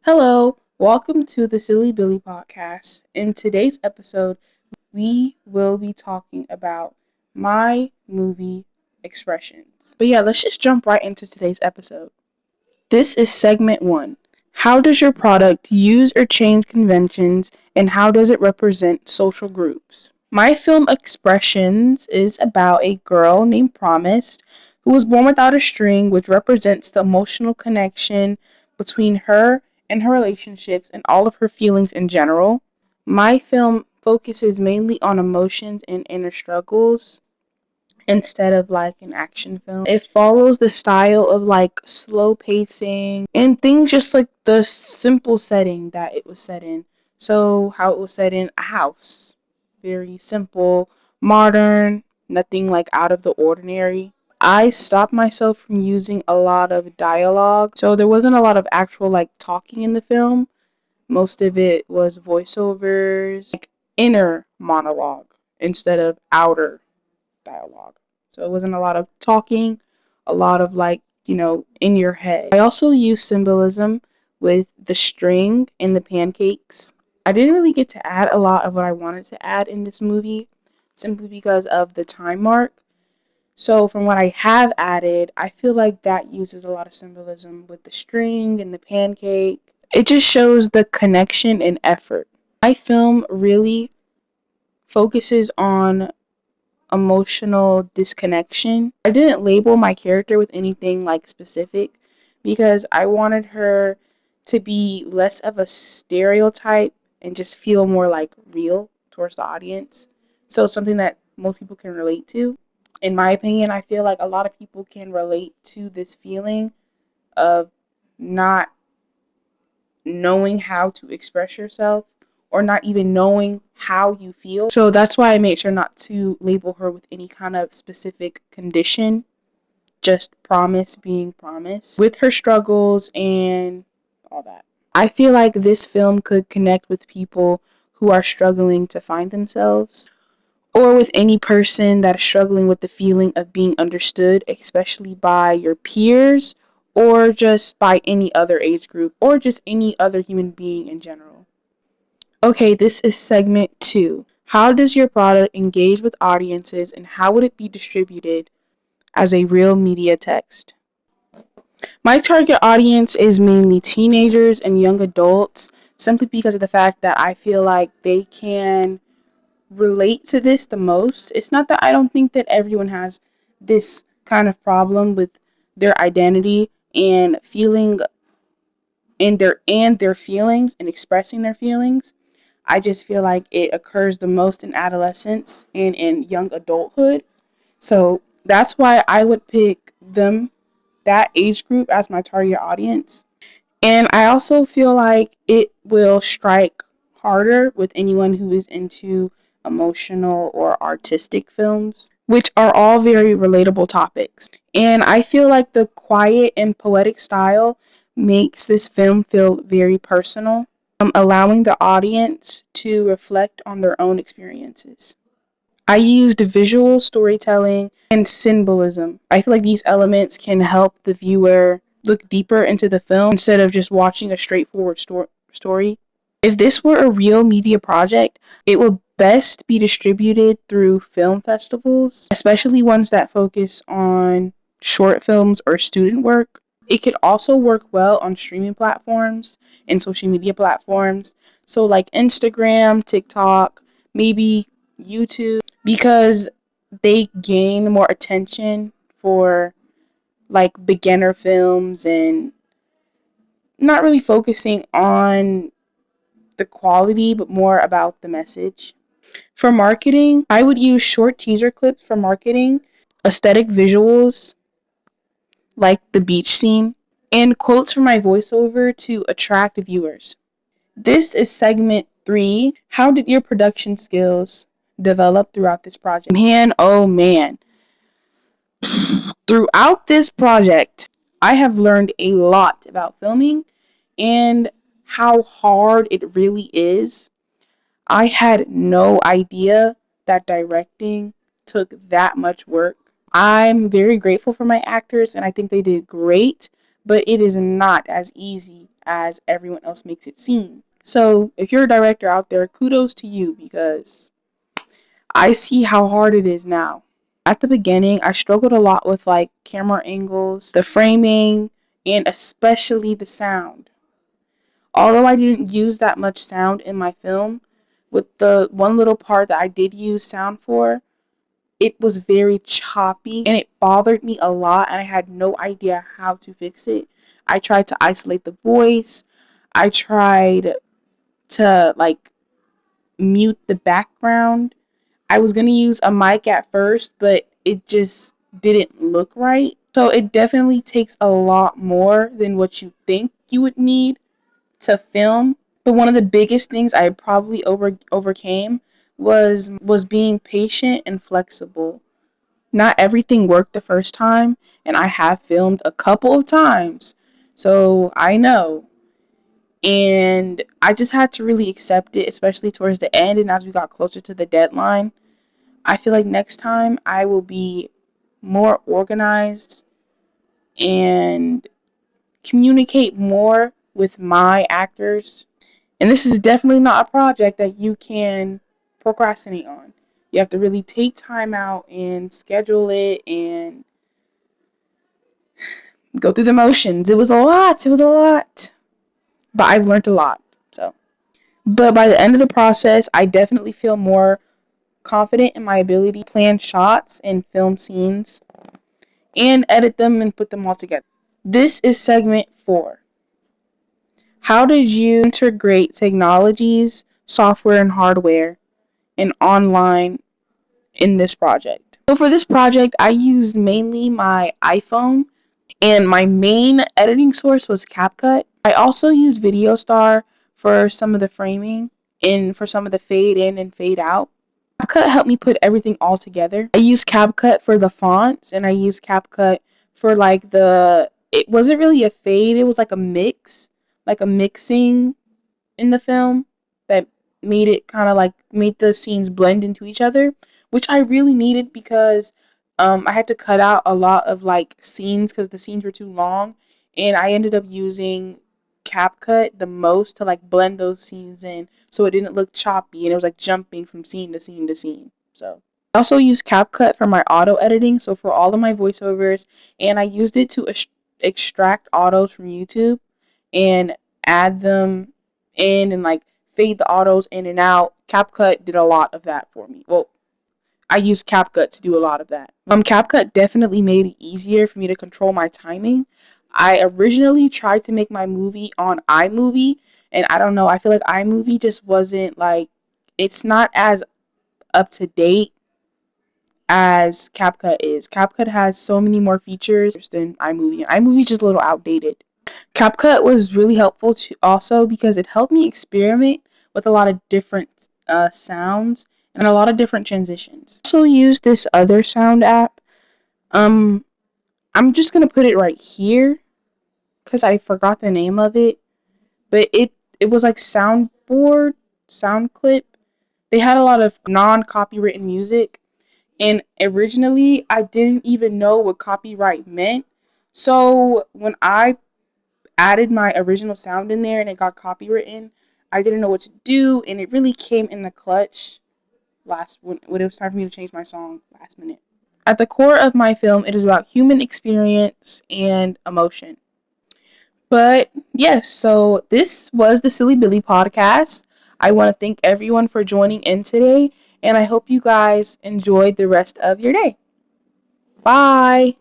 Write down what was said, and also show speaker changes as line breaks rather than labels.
Hello, welcome to the Silly Billy podcast. In today's episode, we will be talking about my movie expressions. But yeah, let's just jump right into today's episode. This is segment 1. How does your product use or change conventions, and how does it represent social groups? My film Expressions is about a girl named Promise who was born without a string, which represents the emotional connection between her and her relationships and all of her feelings in general. My film focuses mainly on emotions and inner struggles instead of like an action film. It follows the style of like slow pacing and things just like the simple setting that it was set in. So, how it was set in a house. Very simple, modern, nothing like out of the ordinary. I stopped myself from using a lot of dialogue. So, there wasn't a lot of actual like talking in the film. Most of it was voiceovers, like inner monologue instead of outer dialogue. So it wasn't a lot of talking, a lot of like, in your head. I also used symbolism with the string and the pancakes. I didn't really get to add a lot of what I wanted to add in this movie simply because of the time mark. So from what I have added, I feel like that uses a lot of symbolism with the string and the pancake. It just shows the connection and effort. My film really focuses on emotional disconnection. I didn't label my character with anything like specific because I wanted her to be less of a stereotype and just feel more like real towards the audience. So something that most people can relate to. In my opinion, I feel like a lot of people can relate to this feeling of not knowing how to express yourself or not even knowing how you feel. So that's why I made sure not to label her with any kind of specific condition, just Promise being Promise with her struggles and all that. I feel like this film could connect with people who are struggling to find themselves or with any person that is struggling with the feeling of being understood, especially by your peers or just by any other age group or just any other human being in general. Okay, this is segment 2. How does your product engage with audiences and how would it be distributed as a real media text? My target audience is mainly teenagers and young adults simply because of the fact that I feel like they can relate to this the most. It's not that I don't think that everyone has this kind of problem with their identity and feeling and their feelings and expressing their feelings. I just feel like it occurs the most in adolescence and in young adulthood. So that's why I would pick that age group as my target audience. And I also feel like it will strike harder with anyone who is into emotional or artistic films, which are all very relatable topics. And I feel like the quiet and poetic style makes this film feel very personal, allowing the audience to reflect on their own experiences. I used visual storytelling and symbolism. I feel like these elements can help the viewer look deeper into the film instead of just watching a straightforward story. If this were a real media project, it would best be distributed through film festivals, especially ones that focus on short films or student work. It could also work well on streaming platforms and social media platforms. So, like Instagram, TikTok, maybe YouTube, because they gain more attention for like beginner films and not really focusing on the quality but more about the message. For marketing, I would use short teaser clips for marketing, aesthetic visuals like the beach scene, and quotes from my voiceover to attract viewers. This is segment 3. How did your production skills develop throughout this project? Man, oh man. Throughout this project, I have learned a lot about filming and how hard it really is. I had no idea that directing took that much work. I'm very grateful for my actors and I think they did great, but it is not as easy as everyone else makes it seem. So if you're a director out there, kudos to you because I see how hard it is now. At the beginning, I struggled a lot with like camera angles, the framing, and especially the sound. Although I didn't use that much sound in my film, with the one little part that I did use sound for, it was very choppy and it bothered me a lot and I had no idea how to fix it. I tried to isolate the voice. I tried to like mute the background. I was going to use a mic at first, but it just didn't look right. So it definitely takes a lot more than what you think you would need to film. But one of the biggest things I probably overcame was being patient and flexible. Not everything worked the first time, and I have filmed a couple of times. So I know. And I just had to really accept it, especially towards the end and as we got closer to the deadline. I feel like next time I will be more organized and communicate more with my actors. And this is definitely not a project that you can procrastinate on. You have to really take time out and schedule it and go through the motions. It was a lot. It was a lot. But I've learned a lot. So, but by the end of the process, I definitely feel more confident in my ability to plan shots and film scenes and edit them and put them all together. This is segment 4. How did you integrate technologies, software, and hardware and online in this project? So for this project, I used mainly my iPhone and my main editing source was CapCut. I also used VideoStar for some of the framing and for some of the fade in and fade out. CapCut helped me put everything all together. I used CapCut for the fonts and I used CapCut for like it wasn't really a fade, it was like a mix, like a mixing in the film that made it kind of like made the scenes blend into each other, which I really needed because I had to cut out a lot of like scenes because the scenes were too long, and I ended up using CapCut the most to like blend those scenes in so it didn't look choppy and it was like jumping from scene to scene to scene. So I also use CapCut for my auto editing, so for all of my voiceovers, and I used it to extract autos from YouTube and add them in and like fade the autos in and out. CapCut did a lot of that for me. Well, I used CapCut to do a lot of that. CapCut definitely made it easier for me to control my timing. I originally tried to make my movie on iMovie, and I don't know, I feel like iMovie just wasn't like, it's not as up to date as CapCut is. CapCut has so many more features than iMovie. iMovie's just a little outdated. CapCut was really helpful to also because it helped me experiment with a lot of different sounds and a lot of different transitions. I also use this other sound app. I'm just gonna put it right here because I forgot the name of it, but it was like soundboard, sound clip. They had a lot of non-copywritten music, and originally I didn't even know what copyright meant. So when I added my original sound in there and it got copywritten, I didn't know what to do, and it really came in the clutch when it was time for me to change my song last minute. At the core of my film, it is about human experience and emotion. But yes, so this was the Silly Billy podcast. I want to thank everyone for joining in today, and I hope you guys enjoyed the rest of your day. Bye.